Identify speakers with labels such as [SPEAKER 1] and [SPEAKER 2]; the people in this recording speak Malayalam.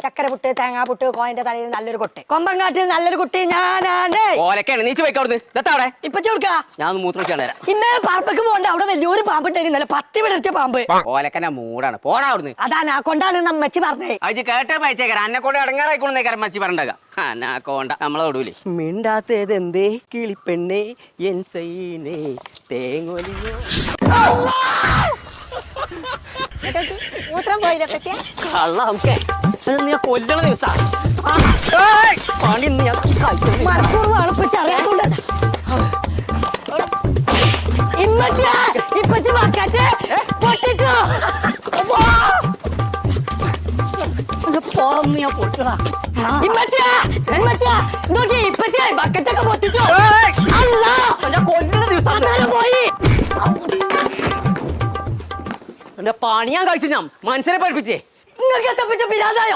[SPEAKER 1] ചക്കര പുട്ട് തേങ്ങാ പുട്ട് കോയന്റെ തലയിൽ നല്ലൊരു കൊട്ട് കൊമ്പങ്കാട്ടിൽ നല്ലൊരു കുട്ടി ഞാനാണ്.
[SPEAKER 2] ഓലക്കാണ് നീച്ച് പോയിക്കവിടുന്ന് ഇതവിടെ
[SPEAKER 1] ഇപ്പൊ ചോദിക്കാ
[SPEAKER 2] ഞാൻ മൂത്രം വെച്ചാൽ തരാം.
[SPEAKER 1] ഇന്നേ പറമ്പക്ക് പോകണ്ട. അവിടെ വലിയൊരു പാമ്പ് ഉണ്ടായിരുന്നല്ലേ 10 വിടർത്തിയ പാമ്പ്.
[SPEAKER 2] ഓലക്കന്റെ മൂടാണ് പോടാ അവിടുന്ന്.
[SPEAKER 1] അതാ കൊണ്ടാണ് നമ്മച്ചി പറഞ്ഞേ.
[SPEAKER 2] അത് കേട്ട പയച്ചേക്കാരം അന്നെ കൊണ്ട് ഇടങ്ങാറായിക്കൊണ്ടേക്കാരം മച്ചി പറഞ്ഞ അന്നാക്കോണ്ട നമ്മളെ തൊടൂലേ. മിണ്ടാത്തത് എന്തേ കിളിപ്പെണ്ണേ എൻ സൈനേ തേങ്ങൊലിയോ.
[SPEAKER 1] മൂത്രം പോയില്ലേ പറ്റിയ
[SPEAKER 2] കള്ള നമുക്ക് നീ കൊല്ലണ ദിവസാ പണി ഇന്ന് ഞാൻ
[SPEAKER 1] മണിക്കൂർ അളപ്പിച്ച് അറിയാത്തോണ്ട് ഇപ്പച്ചി വാക്കാറ്റ് പൊട്ടിച്ചു
[SPEAKER 2] പുറന്ന് ഞാൻ പൊട്ടണ
[SPEAKER 1] നോക്കി ഇപ്പച്ചി ബക്കറ്റൊക്കെ പൊട്ടിച്ചു.
[SPEAKER 2] കൊല്ലണ ദിവസം
[SPEAKER 1] പോയി
[SPEAKER 2] എന്റെ പണി ഞാൻ കഴിച്ചു. ഞാൻ മനസ്സിനെ പഠിപ്പിച്ചേ
[SPEAKER 1] നിങ്ങൾക്ക് എത്തപ്പിച്ച പിരാതായോ?